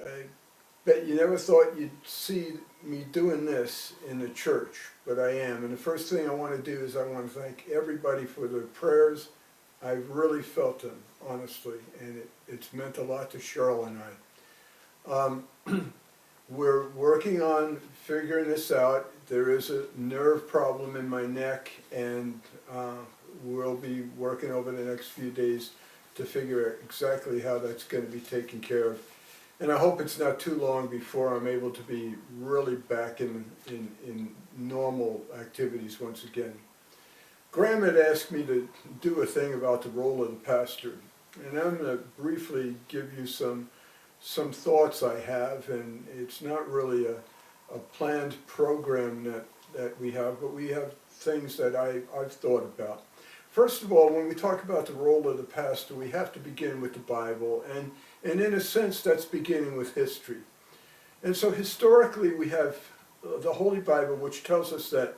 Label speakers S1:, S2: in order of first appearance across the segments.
S1: I bet you never thought you'd see me doing this in the church, but I am. And the first thing I want to do is I want to thank everybody for their prayers. I've really felt them, honestly, and it's meant a lot to Cheryl and I. We're working on figuring this out. There is a nerve problem in my neck, and we'll be working over the next few days to figure out exactly how that's going to be taken care of. And I hope it's not too long before I'm able to be really back in normal activities once again. Graham had asked me to do a thing about the role of the pastor, and I'm going to briefly give you some thoughts I have, and it's not really a planned program that we have, but we have things that I've thought about. First of all, when we talk about the role of the pastor, we have to begin with the Bible, and in a sense that's beginning with history. And so historically we have the Holy Bible, which tells us that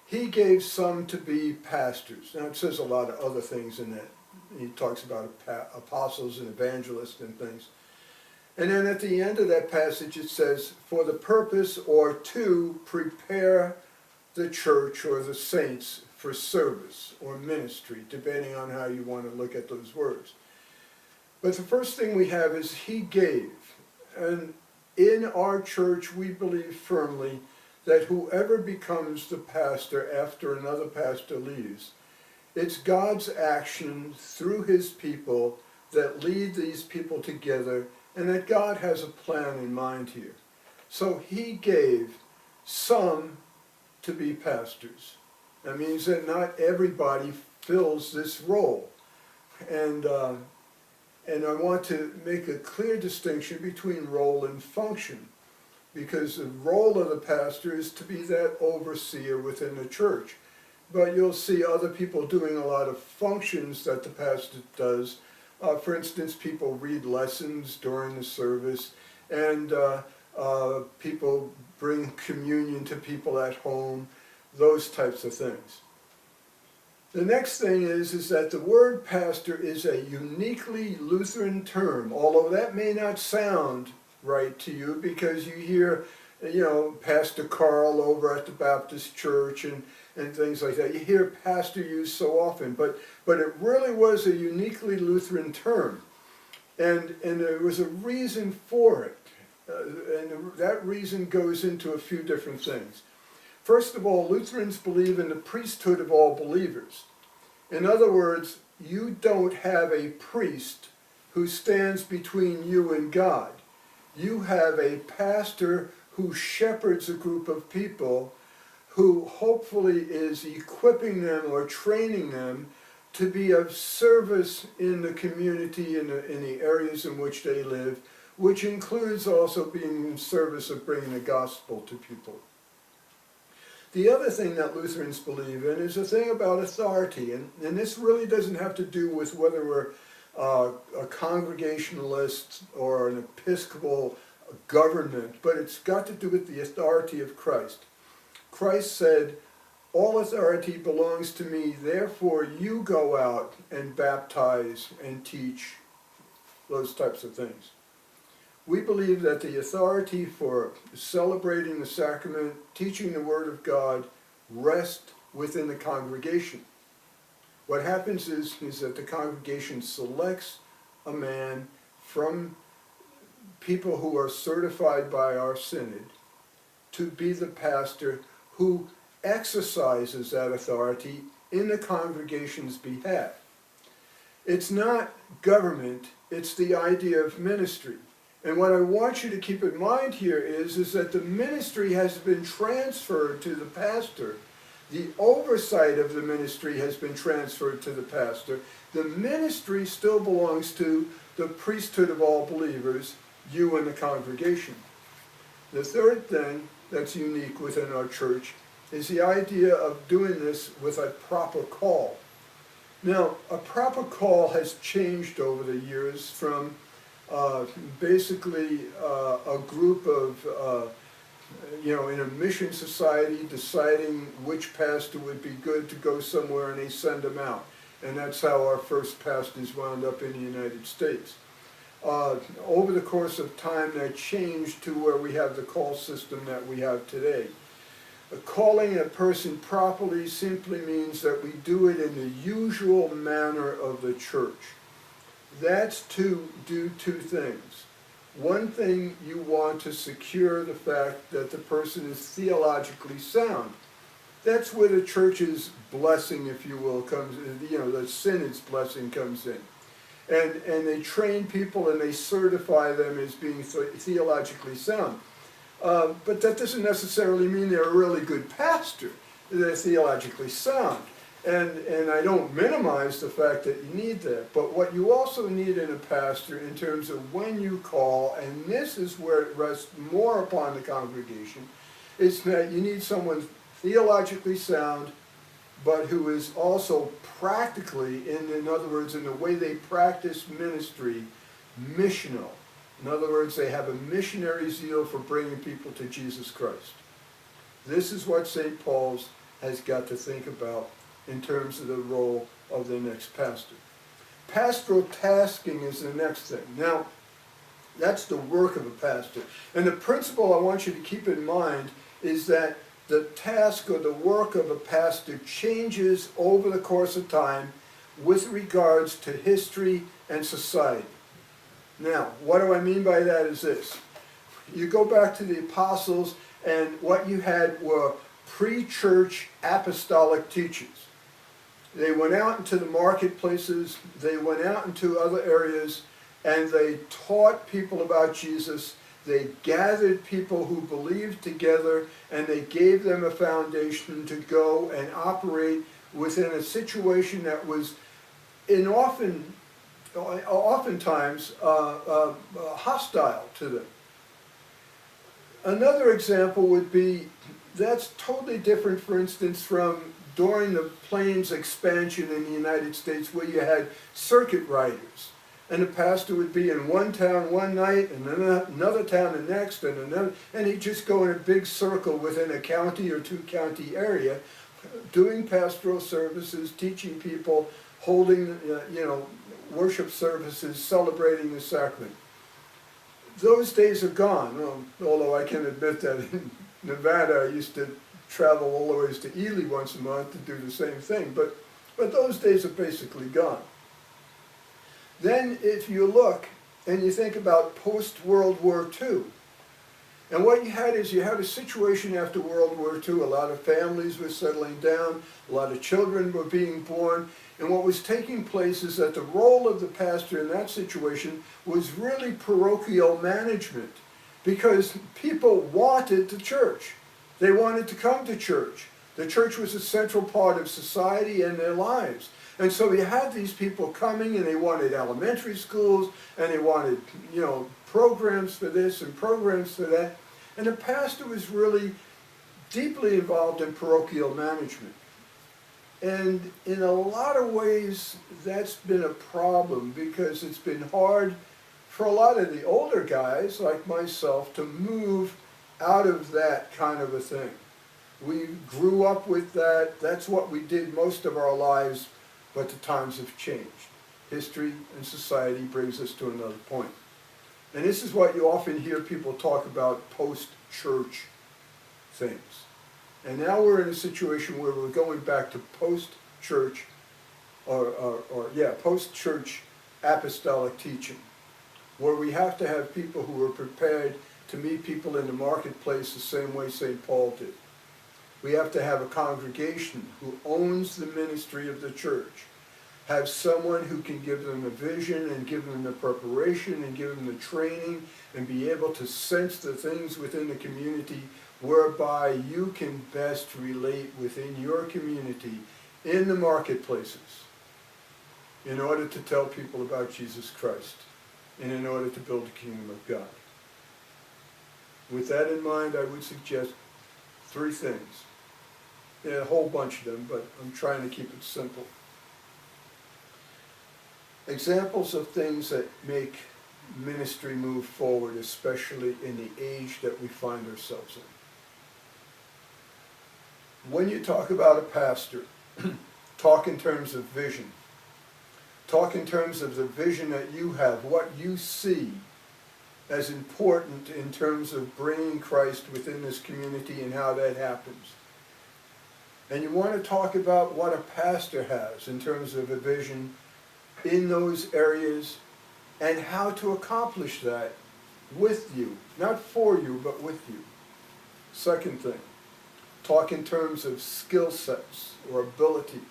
S1: he gave some to be pastors. Now it says a lot of other things in that. He talks about apostles and evangelists and things. And then at the end of that passage it says, for the purpose or to prepare the church or the saints for service or ministry, depending on how you want to look at those words. But the first thing we have is he gave. And in our church we believe firmly that whoever becomes the pastor after another pastor leaves, it's God's action through his people that lead these people together, and that God has a plan in mind here. So he gave some to be pastors. That means that not everybody fills this role. And I want to make a clear distinction between role and function, because the role of the pastor is to be that overseer within the church. But you'll see other people doing a lot of functions that the pastor does. For instance, people read lessons during the service, and people bring communion to people at home, those types of things. The next thing is that the word pastor is a uniquely Lutheran term, although that may not sound right to you because you hear, Pastor Carl over at the Baptist church and things like that. You hear pastor used so often, but it really was a uniquely Lutheran term, and there was a reason for it, and that reason goes into a few different things. First of all, Lutherans believe in the priesthood of all believers. In other words, you don't have a priest who stands between you and God. You have a pastor who shepherds a group of people, who hopefully is equipping them or training them to be of service in the community, in the areas in which they live, which includes also being in service of bringing the gospel to people. The other thing that Lutherans believe in is a thing about authority, and this really doesn't have to do with whether we're a Congregationalist or an Episcopal government, but it's got to do with the authority of Christ. Christ said, all authority belongs to me, therefore you go out and baptize and teach, those types of things. We believe that the authority for celebrating the sacrament, teaching the Word of God, rests within the congregation. What happens is that the congregation selects a man from people who are certified by our synod to be the pastor who exercises that authority in the congregation's behalf. It's not government, it's the idea of ministry. And what I want you to keep in mind here is that the ministry has been transferred to the pastor. The oversight of the ministry has been transferred to the pastor. The ministry still belongs to the priesthood of all believers, you and the congregation. The third thing that's unique within our church is the idea of doing this with a proper call. Now, a proper call has changed over the years from basically a group of, in a mission society deciding which pastor would be good to go somewhere, and they send them out. And that's how our first pastors wound up in the United States. over the course of time that changed to where we have the call system that we have today. Calling a person properly simply means that we do it in the usual manner of the church. That's to do two things. One thing, you want to secure the fact that the person is theologically sound. That's where the church's blessing, if you will, comes in, the synod's blessing comes in. And they train people and they certify them as being theologically sound. But that doesn't necessarily mean they're a really good pastor. They're theologically sound. And I don't minimize the fact that you need that. But what you also need in a pastor in terms of when you call, and this is where it rests more upon the congregation, is that you need someone theologically sound, but who is also practically, in other words, in the way they practice ministry, missional. In other words, they have a missionary zeal for bringing people to Jesus Christ. This is what St. Paul's has got to think about in terms of the role of the next pastor. Pastoral tasking is the next thing. Now, that's the work of a pastor. And the principle I want you to keep in mind is that the task or the work of a pastor changes over the course of time with regards to history and society. Now, what do I mean by that is this. You go back to the apostles, and what you had were pre-church apostolic teachers. They went out into the marketplaces, they went out into other areas, and they taught people about Jesus. They gathered people who believed together, and they gave them a foundation to go and operate within a situation that was oftentimes hostile to them. Another example would be, that's totally different, for instance, from during the Plains expansion in the United States, where you had circuit riders. And the pastor would be in one town one night, and then another town the next, and another, and he'd just go in a big circle within a county or two county area, doing pastoral services, teaching people, holding, worship services, celebrating the sacrament. Those days are gone, although I can admit that in Nevada I used to travel all the ways to Ely once a month to do the same thing, but those days are basically gone. Then if you look and you think about post-World War II, and what you had is you had a situation after World War II, a lot of families were settling down, a lot of children were being born, and what was taking place is that the role of the pastor in that situation was really parochial management, because people wanted the church. They wanted to come to church. The church was a central part of society and their lives. And so you had these people coming, and they wanted elementary schools, and they wanted, programs for this and programs for that. And the pastor was really deeply involved in parochial management. And in a lot of ways, that's been a problem, because it's been hard for a lot of the older guys, like myself, to move out of that kind of a thing. We grew up with that. That's what we did most of our lives, but the times have changed. History and society brings us to another point. And this is what you often hear people talk about, post-church things. And now we're in a situation where we're going back to post-church, post-church apostolic teaching, where we have to have people who are prepared to meet people in the marketplace the same way St. Paul did. We have to have a congregation who owns the ministry of the church, have someone who can give them a vision and give them the preparation and give them the training and be able to sense the things within the community whereby you can best relate within your community in the marketplaces in order to tell people about Jesus Christ and in order to build the kingdom of God. With that in mind, I would suggest three things. There are a whole bunch of them, but I'm trying to keep it simple. Examples of things that make ministry move forward, especially in the age that we find ourselves in. When you talk about a pastor, talk in terms of vision. Talk in terms of the vision that you have, what you see as important in terms of bringing Christ within this community and how that happens. And you want to talk about what a pastor has in terms of a vision in those areas and how to accomplish that with you. Not for you, but with you. Second thing, talk in terms of skill sets or abilities.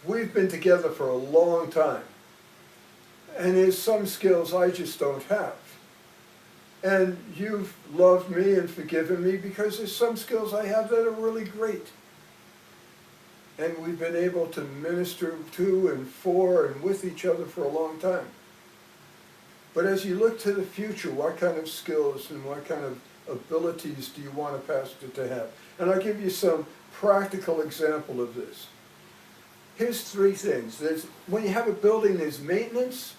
S1: We've been together for a long time, and there's some skills I just don't have. And you've loved me and forgiven me because there's some skills I have that are really great. And we've been able to minister to and for and with each other for a long time. But as you look to the future, what kind of skills and what kind of abilities do you want a pastor to have? And I'll give you some practical example of this. Here's three things. When you have a building, there's maintenance,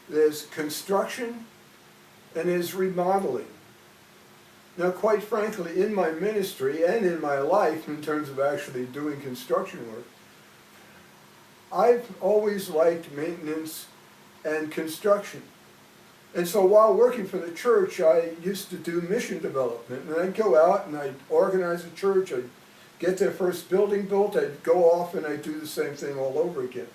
S1: there's construction, and there's remodeling. Now, quite frankly, in my ministry and in my life, in terms of actually doing construction work, I've always liked maintenance and construction. And so while working for the church, I used to do mission development. And I'd go out and I'd organize a church, I'd get their first building built, I'd go off and I'd do the same thing all over again.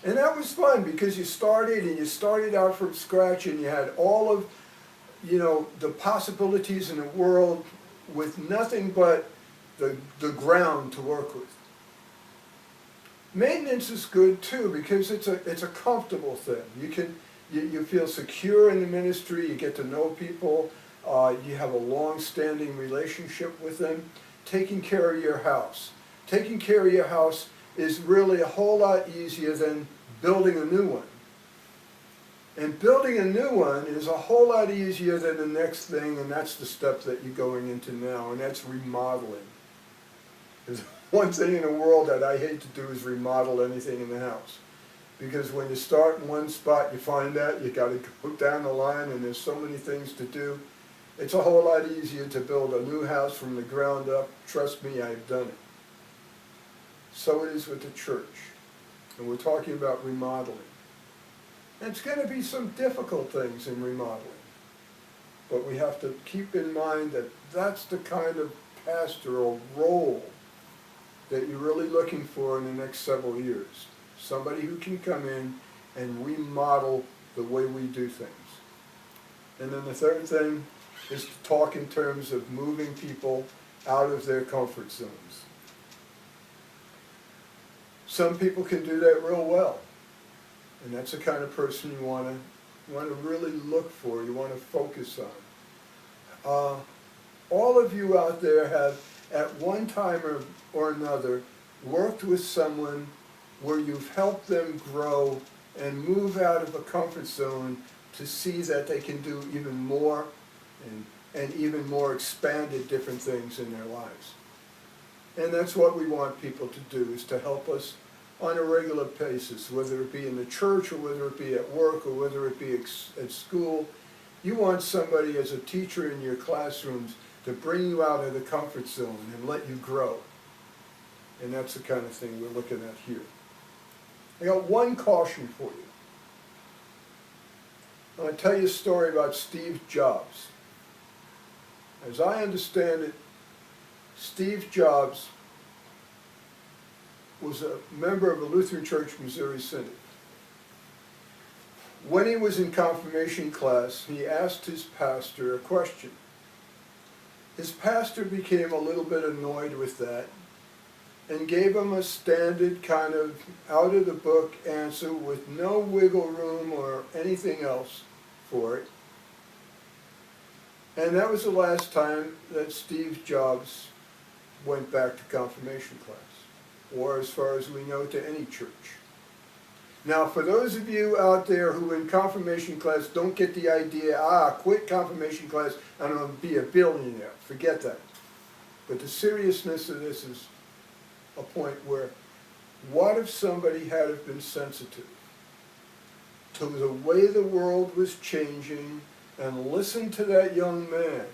S1: And that was fun because you started out from scratch and you had all of, the possibilities in the world with nothing but the ground to work with. Maintenance is good too because it's a comfortable thing. You feel secure in the ministry, you get to know people, you have a long-standing relationship with them. Taking care of your house. Taking care of your house is really a whole lot easier than building a new one. And building a new one is a whole lot easier than the next thing, and that's the step that you're going into now, and that's remodeling. There's one thing in the world that I hate to do is remodel anything in the house. Because when you start in one spot, you find out you got to go down the line, and there's so many things to do. It's a whole lot easier to build a new house from the ground up. Trust me, I've done it. So it is with the church. And we're talking about remodeling. And it's going to be some difficult things in remodeling. But we have to keep in mind that that's the kind of pastoral role that you're really looking for in the next several years. Somebody who can come in and remodel the way we do things. And then the third thing is to talk in terms of moving people out of their comfort zones. Some people can do that real well. And that's the kind of person you want to really look for, you want to focus on. All of you out there have, at one time or another, worked with someone where you've helped them grow and move out of a comfort zone to see that they can do even more and even more expanded different things in their lives. And that's what we want people to do, is to help us on a regular basis, whether it be in the church or whether it be at work or whether it be at school. You want somebody as a teacher in your classrooms to bring you out of the comfort zone and let you grow. And that's the kind of thing we're looking at here. I got one caution for you. I'm going to tell you a story about Steve Jobs. As I understand it, Steve Jobs was a member of a Lutheran church, Missouri Synod. When he was in confirmation class, he asked his pastor a question. His pastor became a little bit annoyed with that and gave him a standard kind of out-of-the-book answer with no wiggle room or anything else for it. And that was the last time that Steve Jobs went back to confirmation class, or as far as we know, to any church. Now, for those of you out there who in confirmation class don't get the idea, quit confirmation class, I'm going to be a billionaire. Forget that. But the seriousness of this is a point where, what if somebody had have been sensitive to the way the world was changing and listened to that young man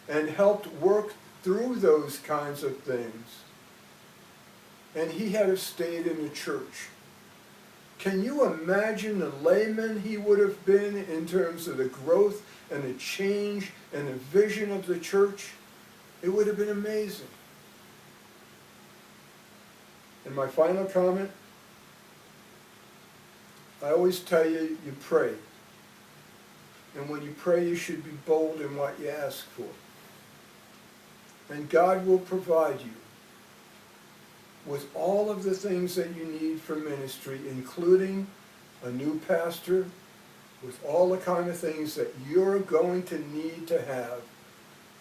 S1: and helped work through those kinds of things and he had have stayed in the church. Can you imagine the layman he would have been in terms of the growth and the change and the vision of the church? It would have been amazing. And my final comment, I always tell you, you pray. And when you pray, you should be bold in what you ask for. And God will provide you with all of the things that you need for ministry, including a new pastor, with all the kind of things that you're going to need to have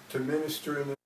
S1: to minister in the